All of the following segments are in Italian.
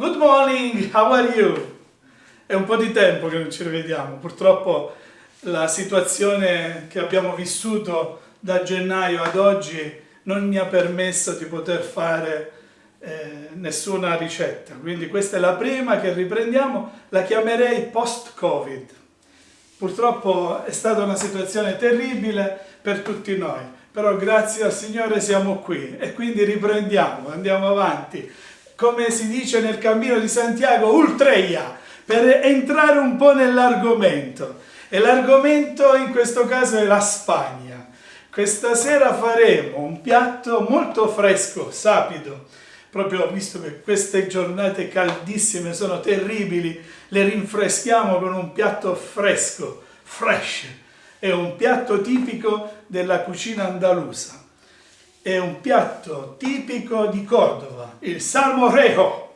Good morning, how are you? È un po' di tempo che non ci rivediamo, purtroppo la situazione che abbiamo vissuto da gennaio ad oggi non mi ha permesso di poter fare nessuna ricetta, quindi questa è la prima che riprendiamo, la chiamerei post-Covid. Purtroppo è stata una situazione terribile per tutti noi, però grazie al Signore siamo qui e quindi riprendiamo, andiamo avanti. Come si dice nel Cammino di Santiago, ultreia, per entrare un po' nell'argomento. E l'argomento in questo caso è la Spagna. Questa sera faremo un piatto molto fresco, sapido, proprio visto che queste giornate caldissime sono terribili, le rinfreschiamo con un piatto fresco, fresh. È un piatto tipico della cucina andalusa. È un piatto tipico di Cordova, il salmorejo.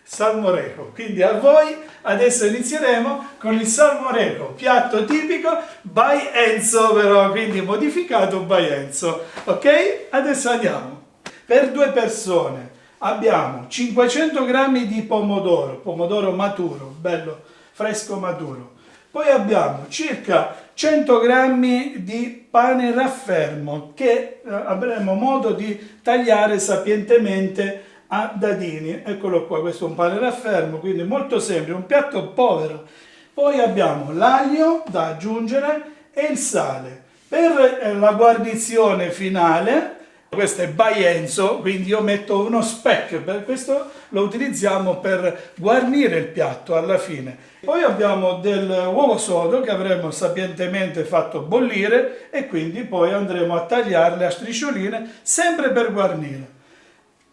Salmorejo. Quindi a voi adesso inizieremo con il salmorejo, piatto tipico by Enzo però, quindi modificato by Enzo. Ok? Adesso andiamo. Per 2 persone abbiamo 500 grammi di pomodoro maturo, bello fresco maturo. Poi abbiamo circa 100 grammi di pane raffermo che avremo modo di tagliare sapientemente a dadini. Eccolo qua, questo è un pane raffermo, quindi molto semplice, un piatto povero. Poi abbiamo l'aglio da aggiungere e il sale. Per la guarnizione finale, questo è by Enzo, quindi io metto uno speck, per questo lo utilizziamo per guarnire il piatto alla fine. Poi abbiamo dell'uovo sodo che avremo sapientemente fatto bollire e quindi poi andremo a tagliarle a striscioline, sempre per guarnire.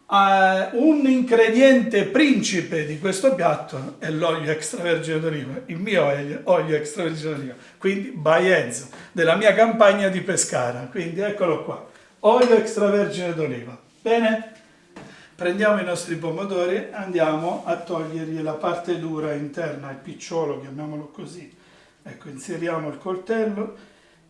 Un ingrediente principe di questo piatto è l'olio extravergine d'oliva, il mio olio extravergine d'oliva, quindi by Enzo, della mia campagna di Pescara, quindi eccolo qua. Olio extravergine d'oliva. Bene? Prendiamo i nostri pomodori e andiamo a togliergli la parte dura interna, il picciolo, chiamiamolo così. Ecco, inseriamo il coltello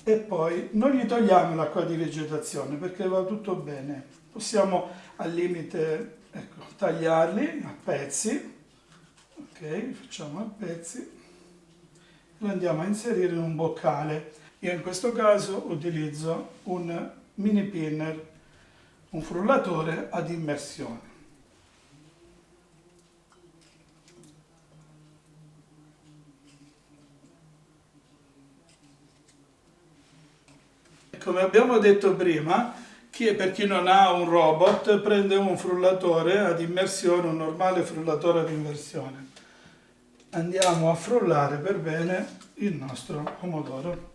e poi non gli togliamo l'acqua di vegetazione perché va tutto bene. Possiamo al limite, ecco, tagliarli a pezzi. Ok, facciamo a pezzi. Lo andiamo a inserire in un boccale. Io in questo caso utilizzo un mini pinner, un frullatore ad immersione. Come abbiamo detto prima, per chi non ha un robot prende un frullatore ad immersione, un normale frullatore ad immersione. Andiamo a frullare per bene il nostro pomodoro.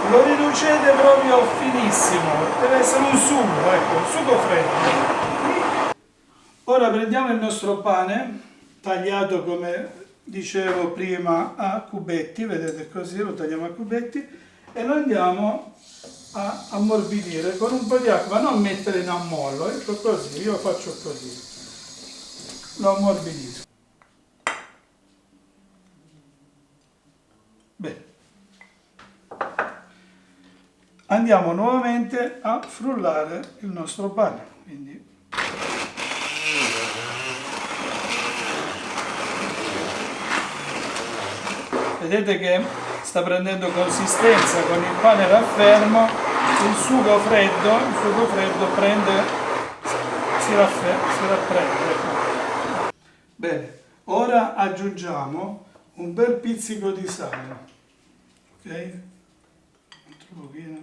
Lo riducete proprio finissimo, deve essere un sugo, ecco, un sugo freddo. Ora prendiamo il nostro pane, tagliato come dicevo prima a cubetti, vedete così, lo tagliamo a cubetti e lo andiamo a ammorbidire con un po' di acqua, non mettere in ammollo, ecco così, io faccio così, lo ammorbidisco. Bene. Andiamo nuovamente a frullare il nostro pane. Quindi vedete che sta prendendo consistenza con il pane raffermo, il sugo freddo prende, si rapprende. Bene, ora aggiungiamo un bel pizzico di sale, ok? Un pochino,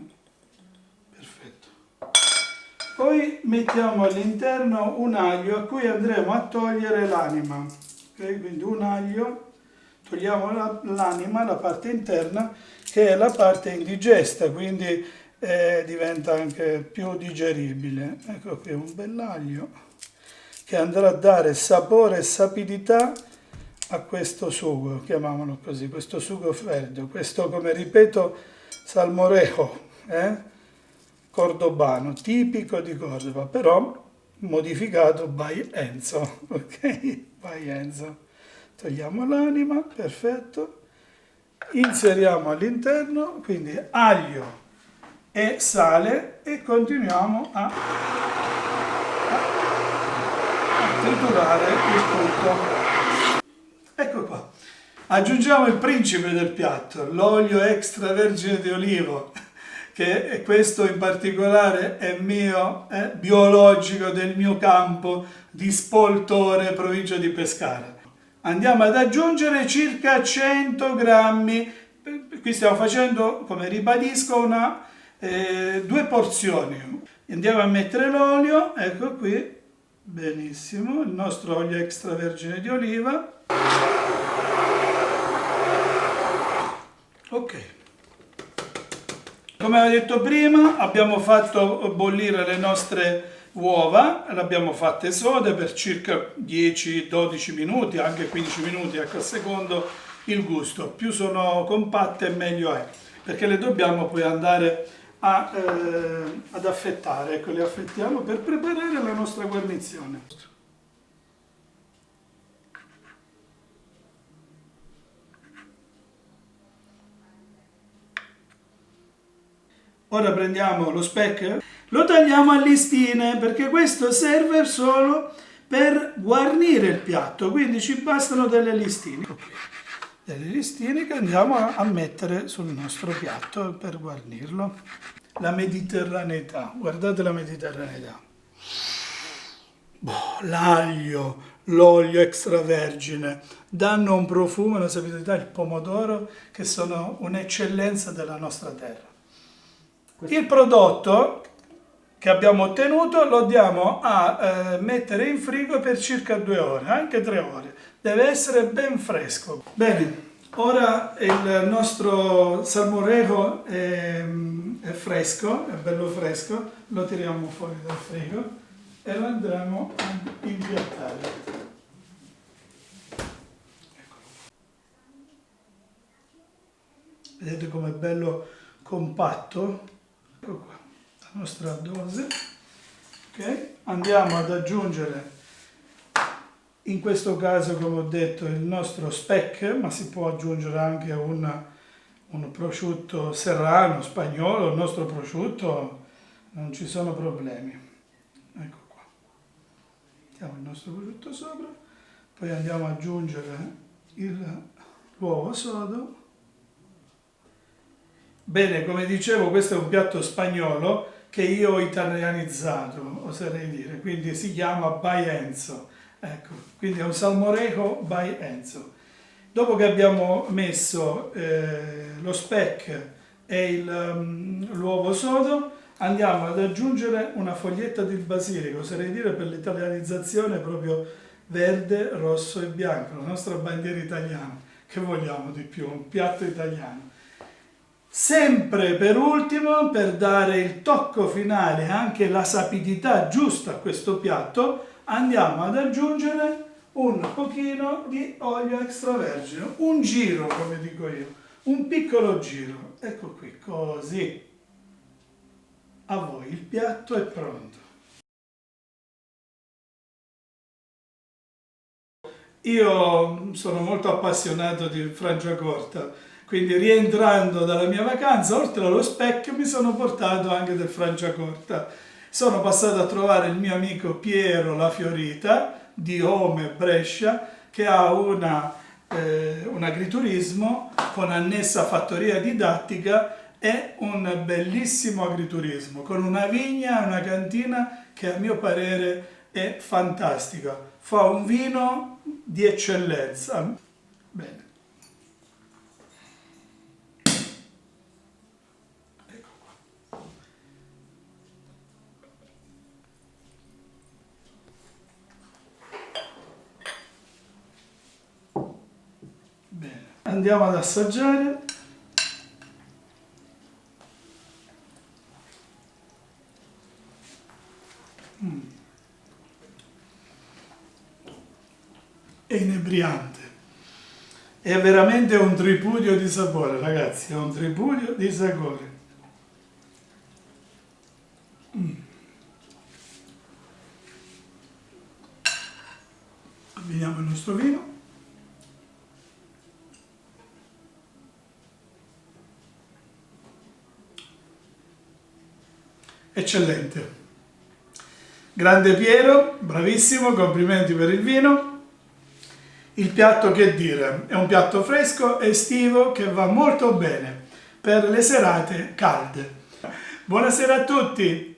perfetto. Poi mettiamo all'interno un aglio a cui andremo a togliere l'anima, ok? Quindi un aglio, togliamo l'anima, la parte interna, che è la parte indigesta, quindi diventa anche più digeribile. Ecco qui un bell'aglio che andrà a dare sapore e sapidità a questo sugo, chiamiamolo così, questo sugo freddo, questo, come ripeto, salmorejo, cordobano, tipico di Cordova, però modificato by Enzo, ok? By Enzo. Togliamo l'anima, perfetto, inseriamo all'interno, quindi aglio e sale e continuiamo a snaturare il tutto. Ecco qua. Aggiungiamo il principe del piatto, l'olio extravergine di olivo, che questo in particolare è mio, è biologico, del mio campo di Spoltore, provincia di Pescara. Andiamo ad aggiungere circa 100 grammi, qui stiamo facendo, come ribadisco, due porzioni. Andiamo a mettere l'olio, ecco qui, benissimo, il nostro olio extravergine di oliva. Ok. Come avevo detto prima, abbiamo fatto bollire le nostre uova, le abbiamo fatte sode per circa 10-12 minuti, anche 15 minuti, ecco, a secondo il gusto. Più sono compatte meglio è, perché le dobbiamo poi andare ad affettare. Ecco, le affettiamo per preparare la nostra guarnizione. Ora prendiamo lo speck, lo tagliamo a listine perché questo serve solo per guarnire il piatto, quindi ci bastano delle listine. Delle listine che andiamo a mettere sul nostro piatto per guarnirlo. La mediterraneità, guardate la mediterraneità. L'aglio, l'olio extravergine danno un profumo, una sapidità, il pomodoro, che sono un'eccellenza della nostra terra. Il prodotto che abbiamo ottenuto lo andiamo a mettere in frigo per circa 2 ore, anche 3 ore. Deve essere ben fresco. Bene, ora il nostro salmorejo è fresco, è bello fresco, lo tiriamo fuori dal frigo e lo andremo a impiattare. Vedete com'è bello compatto? Ecco qua, la nostra dose. Ok, andiamo ad aggiungere, in questo caso come ho detto, il nostro speck, ma si può aggiungere anche un prosciutto serrano, spagnolo, il nostro prosciutto, non ci sono problemi. Ecco qua, mettiamo il nostro prosciutto sopra, poi andiamo ad aggiungere l'uovo sodo. Bene, come dicevo, questo è un piatto spagnolo che io ho italianizzato, oserei dire, quindi si chiama by Enzo. Ecco, quindi è un salmorejo by Enzo. Dopo che abbiamo messo lo speck e l'uovo sodo, andiamo ad aggiungere una foglietta di basilico, oserei dire per l'italianizzazione proprio verde, rosso e bianco, la nostra bandiera italiana. Che vogliamo di più? Un piatto italiano. Sempre per ultimo, per dare il tocco finale, anche la sapidità giusta a questo piatto, andiamo ad aggiungere un pochino di olio extravergine, un giro come dico io, un piccolo giro, ecco qui, così. A voi, il piatto è pronto. Io sono molto appassionato di Frangiacorta. Quindi rientrando dalla mia vacanza, oltre allo specchio, mi sono portato anche del Franciacorta. Sono passato a trovare il mio amico Piero La Fiorita di Ome, Brescia, che ha un agriturismo con annessa fattoria didattica e un bellissimo agriturismo, con una vigna e una cantina che a mio parere è fantastica. Fa un vino di eccellenza. Bene. Bene, andiamo ad assaggiare. È inebriante. È veramente un tripudio di sapore, ragazzi, è un tripudio di sapore. Abbiniamo il nostro vino. Eccellente. Grande Piero, bravissimo, complimenti per il vino. Il piatto, che dire, è un piatto fresco, estivo, che va molto bene per le serate calde. Buonasera a tutti!